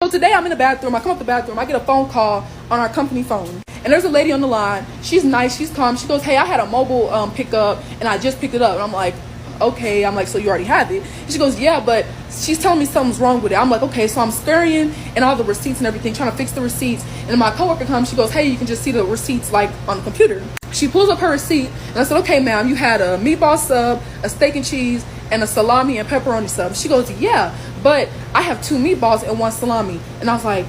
So today I'm in the bathroom. I come up the bathroom. I get a phone call on our company phone. And there's a lady on the line. She's nice. She's calm. She goes, hey, I had a mobile pickup and I just picked it up. And I'm like, okay. I'm like, so you already have it? And she goes, yeah, but she's telling me something's wrong with it. I'm like, okay. So I'm scurrying and all the receipts and everything, trying to fix the receipts. And then my coworker comes. She goes, hey, you can just see the receipts like on the computer. She pulls up her receipt and I said, okay, ma'am, you had a meatball sub, a steak and cheese, and a salami and pepperoni sub. She goes, yeah, but I have 2 meatballs and 1 salami. And I was like,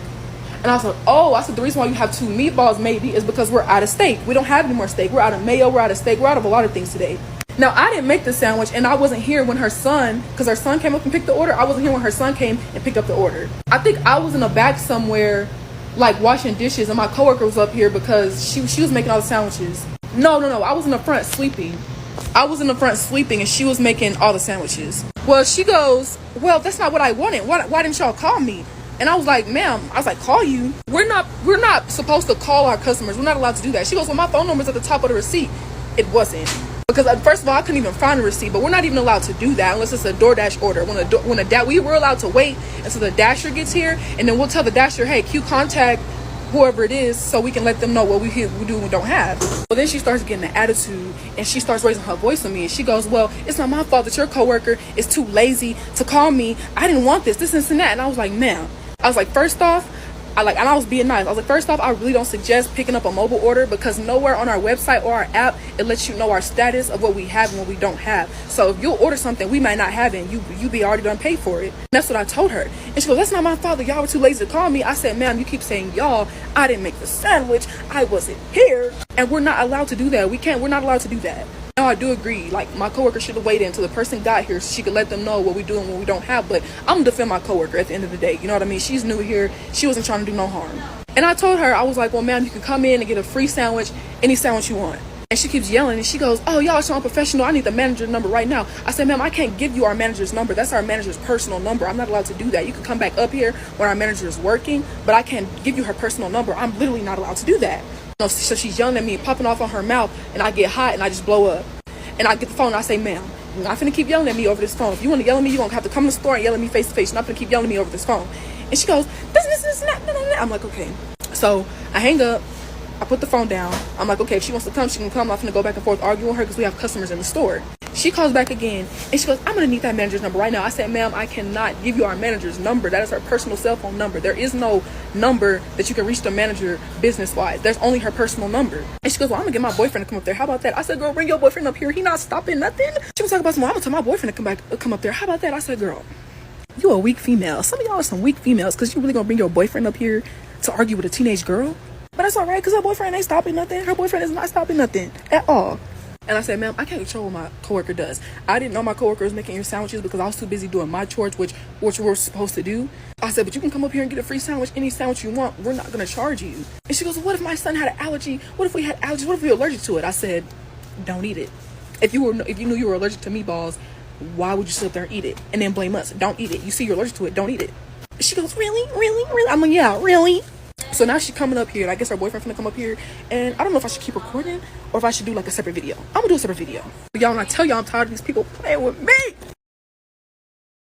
oh, I said, the reason why you have 2 meatballs maybe is because we're out of steak. We don't have any more steak. We're out of mayo. We're out of steak. We're out of a lot of things today. Now, I didn't make the sandwich, and I wasn't here when her son, because her son came up and picked the order. I wasn't here when her son came and picked up the order. I think I was in the back somewhere, like washing dishes, and my coworker was up here because she was making all the sandwiches. No. I was in the front sleeping. And she was making all the sandwiches. Well, she goes, well, that's not what I wanted. Why didn't y'all call me? And I was like, ma'am, call you? We're not supposed to call our customers. We're not allowed to do that. She goes, well, my phone number's at the top of the receipt. It wasn't. Because first of all, I couldn't even find a receipt, but we're not even allowed to do that unless it's a DoorDash order. We were allowed to wait until the dasher gets here, and then we'll tell the dasher, hey, contact whoever it is so we can let them know what we do and we don't have. Well, then she starts getting an attitude and she starts raising her voice on me, and she goes, well, it's not my fault that your coworker is too lazy to call me. I didn't want this and that. And I was like, ma'am, first off, I was being nice. I was like, first off, I really don't suggest picking up a mobile order because nowhere on our website or our app, it lets you know our status of what we have and what we don't have. So if you'll order something we might not have it, and you be already done paid for it. And that's what I told her. And she goes, that's not my fault that y'all were too lazy to call me. I said, ma'am, you keep saying y'all. I didn't make the sandwich. I wasn't here. And we're not allowed to do that. We're not allowed to do that. No, I do agree. Like, my coworker should have waited until the person got here so she could let them know what we do and what we don't have. But I'm gonna defend my coworker at the end of the day. You know what I mean? She's new here. She wasn't trying to do no harm. And I told her, I was like, well, ma'am, you can come in and get a free sandwich, any sandwich you want. And she keeps yelling and she goes, oh, y'all are so unprofessional. I need the manager's number right now. I said, ma'am, I can't give you our manager's number. That's our manager's personal number. I'm not allowed to do that. You can come back up here when our manager is working, but I can't give you her personal number. I'm literally not allowed to do that. So she's yelling at me, popping off on her mouth, and I get hot and I just blow up. And I get the phone and I say, ma'am, you're not finna keep yelling at me over this phone. If you want to yell at me, you're going to have to come to the store and yell at me face to face. You're not finna keep yelling at me over this phone. And she goes, this, nah. I'm like, okay. So I hang up. I put the phone down. I'm like, okay, if she wants to come, she can come. I'm not finna go back and forth arguing with her because we have customers in the store. She calls back again and she goes, I'm gonna need that manager's number right now. I said, ma'am, I cannot give you our manager's number. That is her personal cell phone number. There is no number that you can reach the manager business wise. There's only her personal number. And she goes, well, I'm gonna get my boyfriend to come up there. How about that? I said, girl, bring your boyfriend up here. He not stopping nothing. She was talking about, well, I'm gonna tell my boyfriend to come up there. How about that? I said, girl, you a weak female. Some of y'all are some weak females because you really gonna bring your boyfriend up here to argue with a teenage girl? But that's all right because her boyfriend ain't stopping nothing. Her boyfriend is not stopping nothing at all. And I said, ma'am, I can't control what my coworker does. I didn't know my coworker was making your sandwiches because I was too busy doing my chores, which we're supposed to do. I said, but you can come up here and get a free sandwich, any sandwich you want. We're not going to charge you. And she goes, well, what if my son had an allergy? What if we had allergies? What if we were allergic to it? I said, don't eat it. If you knew you were allergic to meatballs, why would you sit up there and eat it and then blame us? Don't eat it. You see you're allergic to it. Don't eat it. She goes, really? I'm like, yeah, really? So now she's coming up here, and I guess her boyfriend's gonna come up here, and I don't know if I should keep recording or if I should do like a separate video. I'm gonna do a separate video. But y'all, when I tell y'all I'm tired of these people playing with me,